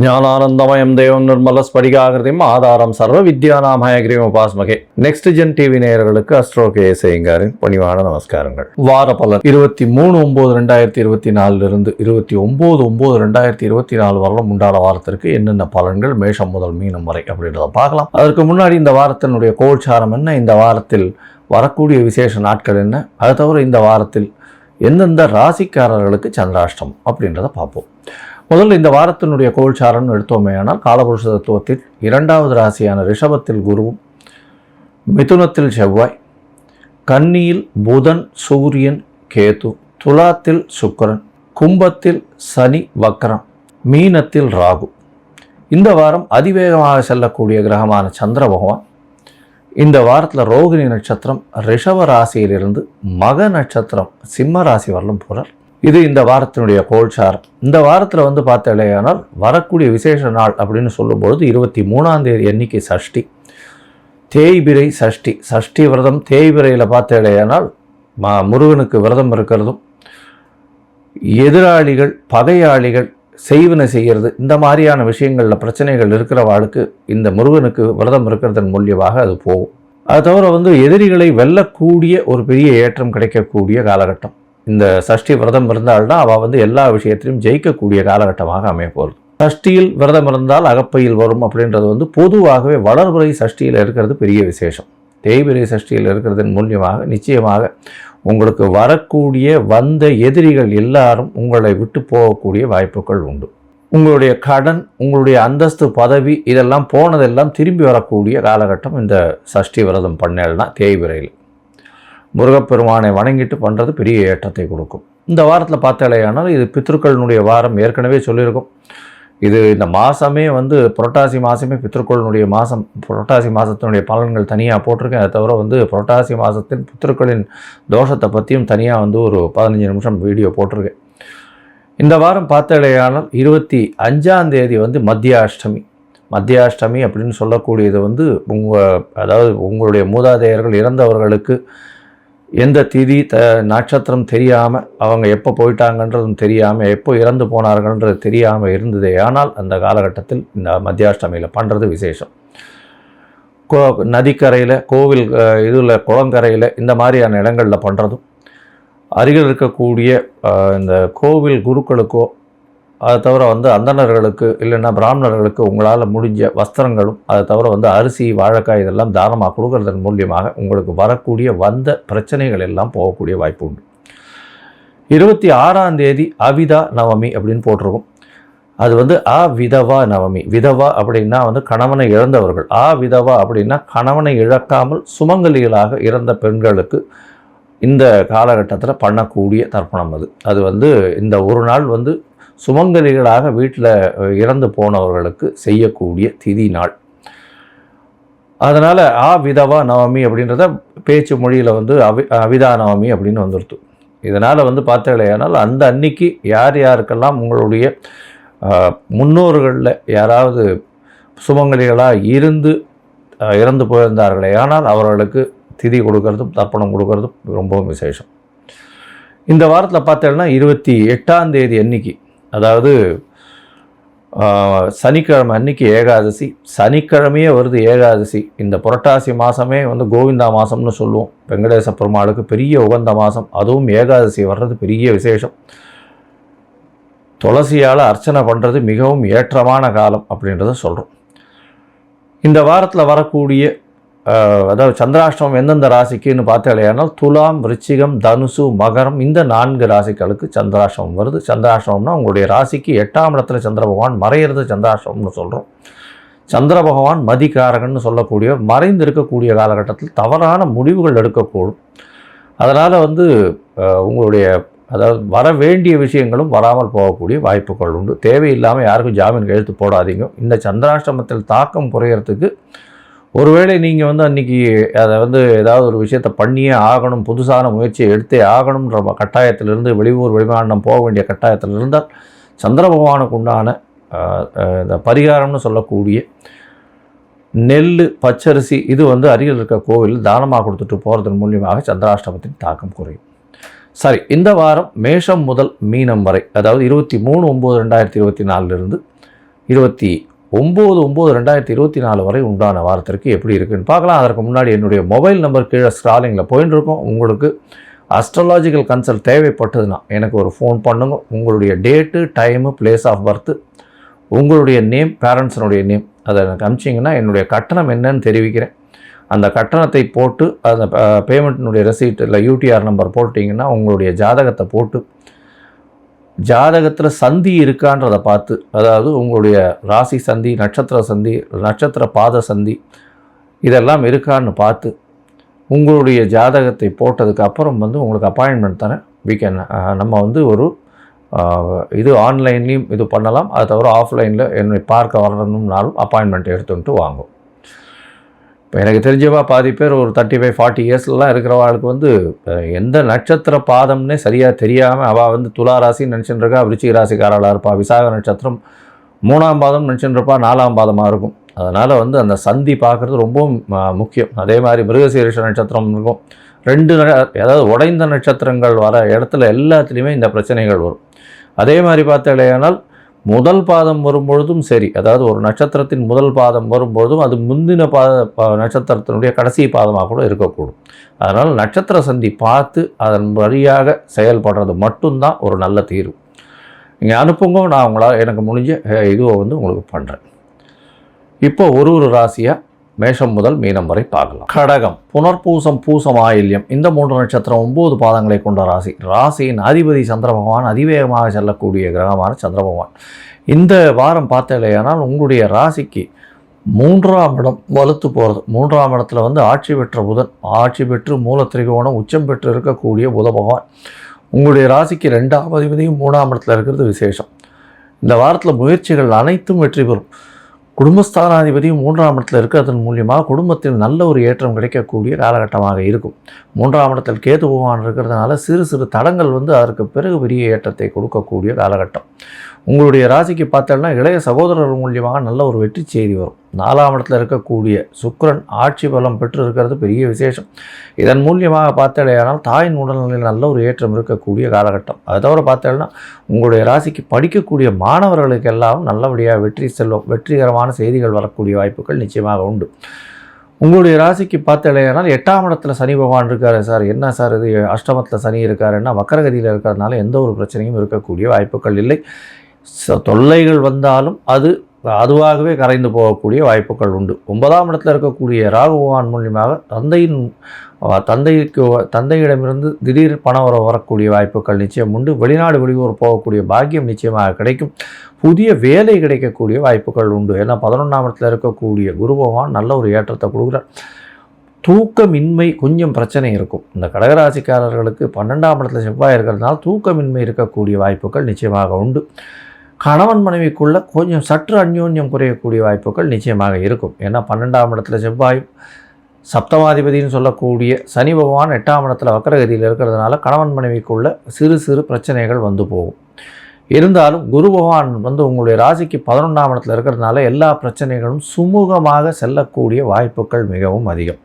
ஞானானந்தமயம் தேவம் நிர்மல ஸ்படிகாகிருதியும் ஆதாரம் சர்வ வித்யாநாமயகிரியும் உபாஸ்மகே. நெக்ஸ்ட் ஜென் டிவி நேயர்களுக்கு அஸ்ட்ரோ கேஎஸ்ஐங்காரின் பணிவான நமஸ்காரங்கள். வார பலன் 23/9/2024 இருந்து 29/9/2024 வரலும் உண்டான வாரத்திற்கு என்னென்ன பலன்கள் மேஷம் முதல் மீனம் வரை அப்படின்றத பார்க்கலாம். அதற்கு முன்னாடி இந்த வாரத்தினுடைய கோல்சாரம் என்ன, இந்த வாரத்தில் வரக்கூடிய விசேஷ நாட்கள் என்ன, அது தவிர இந்த வாரத்தில் எந்தெந்த ராசிக்காரர்களுக்கு சந்திராஷ்டம் அப்படின்றத பார்ப்போம். முதல்ல இந்த வாரத்தினுடைய கோல்சாரன் எடுத்தோமேயானால் காலபுருஷ தத்துவத்தில் 2வது ராசியான ரிஷபத்தில் குருவும், மிதுனத்தில் செவ்வாய், கன்னியில் புதன் சூரியன் கேது, துலாத்தில் சுக்கிரன், கும்பத்தில் சனி வக்ரம், மீனத்தில் ராகு. இந்த வாரம் அதிவேகமாக செல்லக்கூடிய கிரகமான சந்திர பகவான் இந்த வாரத்தில் ரோகிணி நட்சத்திரம் ரிஷப ராசியிலிருந்து மக நட்சத்திரம் சிம்ம ராசி வரலும் போகிறார். இது இந்த வாரத்தினுடைய கோல்சாரம். இந்த வாரத்தில் பார்த்தாலேயானால் வரக்கூடிய விசேஷ நாள் அப்படின்னு சொல்லும்பொழுது 23ஆம் தேதி அன்னைக்கு சஷ்டி, தேய்பிரை சஷ்டி. சஷ்டி விரதம் தேய்பிரையில் பார்த்தாலேயானால் முருகனுக்கு விரதம் இருக்கிறதும், எதிராளிகள் பகையாளிகள் செய்வினை செய்கிறது, இந்த மாதிரியான விஷயங்களில் பிரச்சனைகள் இருக்கிறவாளுக்கு இந்த முருகனுக்கு விரதம் இருக்கிறதன் மூலியமாக அது போகும். அது தவிர எதிரிகளை வெல்லக்கூடிய ஒரு பெரிய ஏற்றம் கிடைக்கக்கூடிய காலகட்டம். இந்த சஷ்டி விரதம் இருந்தால்தான் அவள் எல்லா விஷயத்திலையும் ஜெயிக்கக்கூடிய காலகட்டமாக அமைய போகிறது. சஷ்டியில் விரதம் இருந்தால் அகப்பையில் வரும் அப்படின்றது பொதுவாகவே வளர்பிறை சஷ்டியில் இருக்கிறது பெரிய விசேஷம். தேய்பிறை சஷ்டியில் இருக்கிறதன் மூலியமாக நிச்சயமாக உங்களுக்கு வரக்கூடிய வந்த எதிரிகள் எல்லாரும் உங்களை விட்டு போகக்கூடிய வாய்ப்புகள் உண்டு. உங்களுடைய கடன், உங்களுடைய அந்தஸ்து, பதவி இதெல்லாம் போனதெல்லாம் திரும்பி வரக்கூடிய காலகட்டம் இந்த சஷ்டி விரதம் பண்ணேன்னா தேய்பிறையில். முருகப்பெருமானை வணங்கிட்டு பண்ணுறது பெரிய ஏற்றத்தை கொடுக்கும். இந்த வாரத்தில் பார்த்தாலேயானால் இது பித்ருக்களினுடைய வாரம். ஏற்கனவே சொல்லியிருக்கோம், இது இந்த மாதமே புரட்டாசி மாதமே பித்ருக்களினுடைய மாதம். புரட்டாசி மாதத்தினுடைய பலன்கள் தனியாக போட்டிருக்கேன். அது தவிர புரட்டாசி மாதத்தின் பித்ருக்களின் தோஷத்தை பற்றியும் தனியாக ஒரு 15 நிமிஷம் வீடியோ போட்டிருக்கேன். இந்த வாரம் பார்த்தாலேயானால் 25ஆம் தேதி மத்தியாஷ்டமி. மத்தியாஷ்டமி அப்படின்னு சொல்லக்கூடியது அதாவது உங்களுடைய மூதாதையர்கள் இறந்தவர்களுக்கு எந்த திதி நட்சத்திரம் தெரியாமல், அவங்க எப்போ போயிட்டாங்கன்றதும் தெரியாமல், எப்போ இறந்து போனார்கள்ன்றது தெரியாமல் இருந்ததே. ஆனால் அந்த காலகட்டத்தில் இந்த மத்தியாஷ்டமியில் பண்ணுறது விசேஷம். நதிக்கரையில், கோவில் இதில், குளங்கரையில், இந்த மாதிரியான இடங்களில் பண்ணுறதும், அருகில் இருக்கக்கூடிய இந்த கோவில் குருக்களுக்கோ, அதை தவிர அந்தணர்களுக்கு இல்லைன்னா பிராமணர்களுக்கு உங்களால் முடிஞ்ச வஸ்திரங்களும், அதை தவிர அரிசி, வாழைக்காய் இதெல்லாம் தானமாக கொடுக்கறதன் மூலியமாக உங்களுக்கு வரக்கூடிய வந்த பிரச்சனைகள் எல்லாம் போகக்கூடிய வாய்ப்பு உண்டு. 26ஆம் தேதி அவிதா நவமி அப்படின்னு போட்டிருக்கும். அது அவிதவா நவமி. விதவா அப்படின்னா கணவனை இழந்தவர்கள். விதவா அப்படின்னா கணவனை இழக்காமல் சுமங்கலிகளாக இறந்த பெண்களுக்கு இந்த காலகட்டத்தில் பண்ணக்கூடிய தர்ப்பணம். அது இந்த ஒரு நாள் சுமங்கலிகளாக வீட்டில் இறந்து போனவர்களுக்கு செய்யக்கூடிய திதி நாள். அதனால் விதவா நவமி அப்படின்றத பேச்சு மொழியில் அவிதா நவமி அப்படின்னு வந்துடுது. இதனால் பார்த்தாலேயானால் அந்த அன்னைக்கு யார் யாருக்கெல்லாம் உங்களுடைய முன்னோர்களில் யாராவது சுமங்கலிகளாக இறந்து போயிருந்தார்களே ஆனால் அவர்களுக்கு திதி கொடுக்கறதும் தர்ப்பணம் கொடுக்கறதும் ரொம்பவும் விசேஷம். இந்த வாரத்தில் பார்த்தேன்னா 28ஆம் தேதி அன்னைக்கு, அதாவது சனிக்கிழமை அன்னைக்கு ஏகாதசி. சனிக்கிழமையே வருது ஏகாதசி. இந்த புரட்டாசி மாதமே கோவிந்தா மாதம்னு சொல்லுவோம். வெங்கடேச பெருமாளுக்கு பெரிய உகந்த மாதம். அதுவும் ஏகாதசி வர்றது பெரிய விசேஷம். துளசியால் அர்ச்சனை பண்ணுறது மிகவும் ஏற்றமான காலம் அப்படின்றத சொல்கிறோம். இந்த வாரத்தில் வரக்கூடிய அதாவது சந்திராஷ்டமம் எந்தெந்த ராசிக்குன்னு பார்த்தாலேயானால் துலாம், விருச்சிகம், தனுசு, மகரம் இந்த 4 ராசிகளுக்கு சந்திராஷ்டமம் வருது. சந்திராஷ்டமம்னா உங்களுடைய ராசிக்கு 8ஆம் இடத்துல சந்திர பகவான் மறையிறது சந்திராஷ்டமம்னு சொல்கிறோம். சந்திர பகவான் மதிகாரகன்னு சொல்லக்கூடிய மறைந்து இருக்கக்கூடிய காலகட்டத்தில் தவறான முடிவுகள் எடுக்கக்கூடும். அதனால் உங்களுடைய அதாவது வர வேண்டிய விஷயங்களும் வராமல் போகக்கூடிய வாய்ப்புகள் உண்டு. தேவையில்லாமல் யாருக்கும் ஜாமீன் கையெழுத்து போடாதீங்க. இந்த சந்திராஷ்டமத்தில் தாக்கம் குறையிறதுக்கு ஒருவேளை நீங்கள் அன்றைக்கி அதை ஏதாவது ஒரு விஷயத்தை பண்ணியே ஆகணும், புதுசான முயற்சியை எடுத்தே ஆகணுன்ற கட்டாயத்திலிருந்து, வெளியூர் வெளிமாநிலம் போக வேண்டிய கட்டாயத்தில் இருந்தால் சந்திர பகவானுக்கு உண்டான இந்த பரிகாரம்னு சொல்லக்கூடிய நெல், பச்சரிசி இது அருகில் இருக்க கோவில் தானமாக கொடுத்துட்டு போகிறதன் மூலியமாக சந்திராஷ்டமத்தின் தாக்கம் குறையும். சரி, இந்த வாரம் மேஷம் முதல் மீனம் வரை, அதாவது 23/9/2024 இருந்து 29/9/2024 வரை உண்டான வாரத்திற்கு எப்படி இருக்குன்னு பார்க்கலாம். அதற்கு முன்னாடி என்னுடைய மொபைல் நம்பர் கீழே ஸ்க்ராலிங்கில் போயின்னு இருக்கும். உங்களுக்கு அஸ்ட்ராலாஜிக்கல் கன்சல்ட் தேவைப்பட்டதுன்னா எனக்கு ஒரு ஃபோன் பண்ணுங்க. உங்களுடைய date, time, place of birth, உங்களுடைய நேம், பேரண்ட்ஸினுடைய நேம் அதை எனக்கு அனுப்பிச்சிங்கன்னா என்னுடைய கட்டணம் என்னன்னு தெரிவிக்கிறேன். அந்த கட்டணத்தை போட்டு அந்த பேமெண்ட்டினுடைய ரெசீட் இல்லை யூடிஆர் நம்பர் போட்டிங்கன்னா உங்களுடைய ஜாதகத்தை போட்டு ஜாதகத்தில் சந்தி இருக்கான்றதை பார்த்து, அதாவது உங்களுடைய ராசி சந்தி, நட்சத்திர பாத சந்தி இதெல்லாம் இருக்கான்னு பார்த்து உங்களுடைய ஜாதகத்தை போட்டதுக்கு அப்புறம் உங்களுக்கு அப்பாயின்மெண்ட் தரேன். நம்ம ஒரு இது ஆன்லைன்லேயும் இது பண்ணலாம். அது தவிர ஆஃப்லைனில் என்னை பார்க்க வரணும்னாலும் அப்பாயின்மெண்ட் எடுத்துட்டு வாங்கும். இப்போ எனக்கு தெரிஞ்சவா பாதி பேர் ஒரு 35-40 இயர்ஸ்லாம் இருக்கிறவாளுக்கு எந்த நட்சத்திர பாதம்னே சரியாக தெரியாமல் அவள் துலா ராசின்னு நினச்சிட்டு இருக்கா, விருச்சிக ராசிக்காரளாக இருப்பாள். விசாக நட்சத்திரம் 3ஆம் பாதம் நினச்சிட்டு இருப்பா, 4ஆம் பாதமாக இருக்கும். அதனால் அந்த சந்தி பார்க்குறது ரொம்பவும் முக்கியம். அதே மாதிரி மிருகசீரிஷ நட்சத்திரம் இருக்கும். 2 அதாவது உடைந்த நட்சத்திரங்கள் வர இடத்துல எல்லாத்துலேயுமே இந்த பிரச்சனைகள் வரும். அதே மாதிரி பார்த்தாலேயானால் முதல் பாதம் வரும்பொழுதும் சரி, அதாவது ஒரு நட்சத்திரத்தின் முதல் பாதம் வரும்பொழுதும் அது முந்தின நட்சத்திரத்தினுடைய கடைசி பாதமாக கூட இருக்கக்கூடும். அதனால் நட்சத்திர சந்தி பார்த்து அதன் வழியாக செயல்படுறது மட்டும்தான் ஒரு நல்ல தீர்வு. நீங்கள் அனுப்புங்க, நான் எனக்கு முடிஞ்ச இதுவை உங்களுக்கு பண்ணுறேன். இப்போ ஒரு ராசியாக மேஷம் முதல் மீனம் வரை பார்க்கலாம். கடகம், புனர்பூசம், பூசம், ஆயில்யம் இந்த 3 நட்சத்திரம் 9 பாதங்களை கொண்ட ராசி. ராசியின் அதிபதி சந்திர பகவான், அதிவேகமாக செல்லக்கூடிய கிரகமான சந்திர பகவான். இந்த வாரம் பார்த்தலையானால் உங்களுடைய ராசிக்கு 3ஆம் இடம் வலுத்து போகிறது. 3ஆம் இடத்துல ஆட்சி பெற்ற புதன், ஆட்சி பெற்று மூலத்திரிகோணம் உச்சம் பெற்று இருக்கக்கூடிய புத பகவான் உங்களுடைய ராசிக்கு 2ஆம் அதிபதியும் 3ஆம் இடத்துல இருக்கிறது விசேஷம். இந்த வாரத்தில் முயற்சிகள் அனைத்தும் வெற்றி பெறும். குடும்பஸ்தானாதிபதியும் 3ஆம் இடத்தில் இருக்கிறதன் மூலியமாக குடும்பத்தில் நல்ல ஒரு ஏற்றம் கிடைக்கக்கூடிய காலகட்டமாக இருக்கும். 3ஆம் இடத்தில் கேது பகவான் இருக்கிறதுனால சிறு சிறு தடங்கள் அதற்கு பிறகு பெரிய ஏற்றத்தை கொடுக்கக்கூடிய காலகட்டம். உங்களுடைய ராசிக்கு பார்த்தோம்னா இளைய சகோதரர் மூலியமாக நல்ல ஒரு வெற்றி செய்தி வரும். 4ஆம் இடத்தில் இருக்கக்கூடிய சுக்கிரன் ஆட்சி பலம் பெற்று இருக்கிறது பெரிய விசேஷம். இதன் மூலியமாக பார்த்தடையானால் தாயின் உடல்நிலையில் நல்ல ஒரு ஏற்றம் இருக்கக்கூடிய காலகட்டம். அதை தவிர பார்த்தோம்னா உங்களுடைய ராசிக்கு படிக்கக்கூடிய மாணவர்களுக்கு எல்லாம் நல்லபடியாக வெற்றிகரமான செய்திகள் வரக்கூடிய வாய்ப்புகள் நிச்சயமாக உண்டு. உங்களுடைய ராசிக்கு பார்த்தடையானால் 8ஆம் இடத்துல சனி பகவான் இருக்காரு. சார் என்ன சார் இது அஷ்டமத்தில் சனி இருக்காருன்னா வக்கரகதியில் இருக்கிறதுனால எந்த ஒரு பிரச்சனையும் இருக்கக்கூடிய வாய்ப்புகள் இல்லை. தொல்லைகள் வந்தாலும் அதுவாகவே கரைந்து போகக்கூடிய வாய்ப்புகள் உண்டு. 9ஆம் இடத்தில் இருக்கக்கூடிய ராகு பகவான் மூலியமாக தந்தையிடமிருந்து திடீர் பணம் வரக்கூடிய வாய்ப்புகள் நிச்சயம் உண்டு. வெளிநாடு வெளியூர் போகக்கூடிய பாக்கியம் நிச்சயமாக கிடைக்கும். புதிய வேலை கிடைக்கக்கூடிய வாய்ப்புகள் உண்டு. ஏன்னா 11ஆம் இடத்தில் இருக்கக்கூடிய குரு பகவான் நல்ல ஒரு ஏற்றத்தை கொடுக்குறார். தூக்கமின்மை கொஞ்சம் பிரச்சனை இருக்கும். இந்த கடகராசிக்காரர்களுக்கு 12ஆம் இடத்துல செவ்வாய் இருக்கிறதுனால தூக்கமின்மை இருக்கக்கூடிய வாய்ப்புகள் நிச்சயமாக உண்டு. கணவன் மனைவிக்குள்ள கொஞ்சம் சற்று அந்யோன்யம் குறையக்கூடிய வாய்ப்புகள் நிச்சயமாக இருக்கும். ஏன்னா 12ஆம் இடத்துல செவ்வாயும் சப்தமாதிபதினு சொல்லக்கூடிய சனி பகவான் 8ஆம் இடத்துல வக்கரகதியில் இருக்கிறதுனால கணவன் மனைவிக்குள்ள சிறு சிறு பிரச்சனைகள் போகும். இருந்தாலும் குரு பகவான் உங்களுடைய ராசிக்கு 11ஆம் இடத்துல இருக்கிறதுனால எல்லா பிரச்சனைகளும் சுமூகமாக செல்லக்கூடிய வாய்ப்புகள் மிகவும் அதிகம்.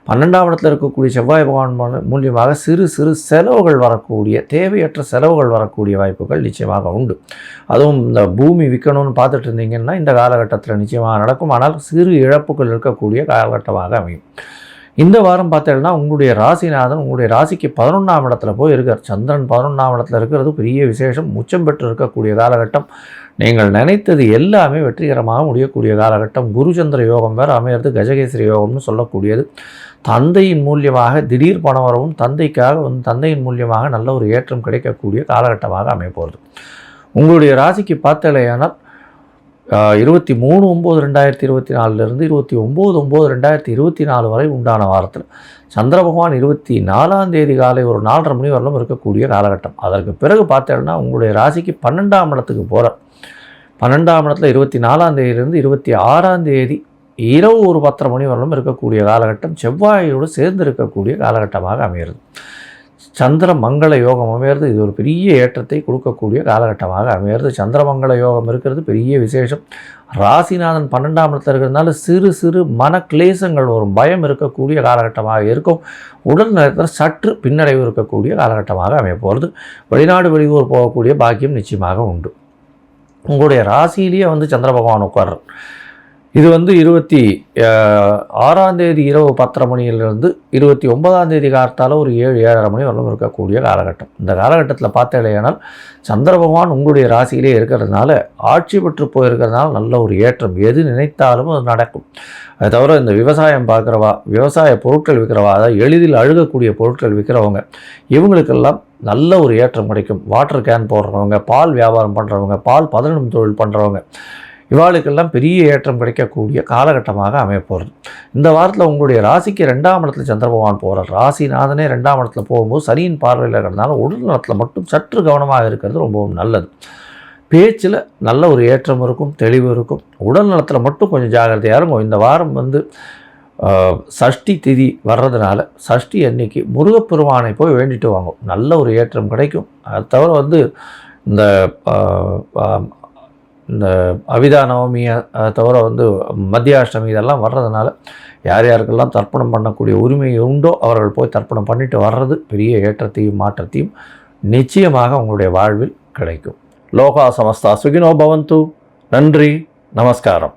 12ஆம் இடத்துல இருக்கக்கூடிய செவ்வாய் பகவான் மூலியமாக சிறு சிறு செலவுகள் வரக்கூடிய தேவையற்ற செலவுகள் வரக்கூடிய வாய்ப்புகள் நிச்சயமாக உண்டு. அதுவும் இந்த பூமி விற்கணும்னு பார்த்துட்டு இருந்தீங்கன்னா இந்த காலகட்டத்தில் நிச்சயமாக நடக்கும். ஆனால் சிறு இழப்புகள் இருக்கக்கூடிய காலகட்டமாக அமையும். இந்த வாரம் பார்த்தீங்கன்னா உங்களுடைய ராசிநாதன் உங்களுடைய ராசிக்கு 11ஆம் இடத்துல போய் இருக்கார். சந்திரன் 11ஆம் இடத்துல இருக்கிறது பெரிய விசேஷம். உச்சம் பெற்று இருக்கக்கூடிய காலகட்டம். நீங்கள் நினைத்தது எல்லாமே வெற்றிகரமாக முடியக்கூடிய காலகட்டம். குரு சந்திர யோகம் வேறு அமையிறது கஜகேசரி யோகம்னு சொல்லக்கூடியது. தந்தையின் மூலியமாக திடீர் பணம் வரவும் தந்தைக்காக தந்தையின் மூலியமாக நல்ல ஒரு ஏற்றம் கிடைக்கக்கூடிய காலகட்டமாக அமையப்போகிறது. உங்களுடைய ராசிக்கு பார்த்தலையானால் 23/9/2024 29/9/2024 வரை உண்டான வாரத்தில் சந்திர பகவான் 24ஆம் தேதி காலை ஒரு 4:30 மணி வரலும் இருக்கக்கூடிய காலகட்டம். அதற்கு பிறகு பார்த்தோம்னா உங்களுடைய ராசிக்கு 12ஆம் இடத்துக்கு போகிறார். 12ஆம் இடத்துல 24ஆம் தேதியிலிருந்து 26ஆம் தேதி இரவு ஒரு 10:30 மணி வரலும் இருக்கக்கூடிய காலகட்டம் செவ்வாயோடு சேர்ந்து இருக்கக்கூடிய காலகட்டமாக அமைகிறது. சந்திர மங்கள யோகம் அமையிறது. இது ஒரு பெரிய ஏற்றத்தை கொடுக்கக்கூடிய காலகட்டமாக அமையிறது. சந்திரமங்கள யோகம் இருக்கிறது பெரிய விசேஷம். ராசிநாதன் 12ஆம் இடத்துல இருக்கிறதுனால சிறு சிறு மன கிளேசங்கள் வரும். பயம் இருக்கக்கூடிய காலகட்டமாக இருக்கும். உடல் நலத்தில் சற்று பின்னடைவு இருக்கக்கூடிய காலகட்டமாக அமைய போகிறது. வெளிநாடு வெளியூர் போகக்கூடிய பாக்கியம் நிச்சயமாக உண்டு. உங்களுடைய ராசியிலேயே வந்து சந்திர பகவான் உட்கார்றார். இது வந்து 26ஆம் தேதி இரவு 10:30 மணியிலிருந்து 29ஆம் தேதி காலத்தால் ஒரு 7-7:30 மணி வரலும் இருக்கக்கூடிய காலகட்டம். இந்த காலகட்டத்தில் பார்த்தீங்களேனால் சந்திர பகவான் உங்களுடைய ராசியிலே இருக்கிறதுனால, ஆட்சி பெற்று போயிருக்கிறதுனால நல்ல ஒரு ஏற்றம், எது நினைத்தாலும் அது நடக்கும். அது தவிர இந்த விவசாயம் பார்க்குறவா, விவசாய பொருட்கள் விற்கிறவா, அதாவது எளிதில் அழுகக்கூடிய பொருட்கள் விற்கிறவங்க, இவங்களுக்கெல்லாம் நல்ல ஒரு ஏற்றம் கிடைக்கும். வாட்டர் கேன் போடுறவங்க, பால் வியாபாரம் பண்ணுறவங்க, பால் பதனிடும் தொழில் பண்ணுறவங்க, இவாளுக்கெல்லாம் பெரிய ஏற்றம் கிடைக்கக்கூடிய காலகட்டமாக அமையப்போகிறது. இந்த வாரத்தில் உங்களுடைய ராசிக்கு 2ஆம் இடத்துல சந்திர பகவான் போகிறார். ராசிநாதனே 2ஆம் இடத்துல போகும்போது சனியின் பார்வையில் இருக்கிறதுனால உடல் நலத்தில் மட்டும் சற்று கவனமாக இருக்கிறது ரொம்பவும் நல்லது. பேச்சில் நல்ல ஒரு ஏற்றம் இருக்கும், தெளிவு இருக்கும். உடல் நலத்தில் மட்டும் கொஞ்சம் ஜாகிரதையாக இருக்கும். இந்த வாரம் வந்து சஷ்டி திதி வர்றதுனால சஷ்டி அன்னைக்கு முருகப்பெருமானை போய் வேண்டிட்டு வாங்கும், நல்ல ஒரு ஏற்றம் கிடைக்கும். அது தவிர வந்து இந்த அவிதா நவமியை தவிர வந்து மத்தியாஷ்டமி இதெல்லாம் வர்றதுனால யார் யாருக்கெல்லாம் தர்ப்பணம் பண்ணக்கூடிய உரிமை உண்டோ அவர்கள் போய் தர்ப்பணம் பண்ணிட்டு வர்றது பெரிய ஏற்றத்தையும் மாற்றத்தையும் நிச்சயமாக உங்களுடைய வாழ்வில் கிடைக்கும். லோகா சமஸ்தா சுகினோ பவந்து. நன்றி, நமஸ்காரம்.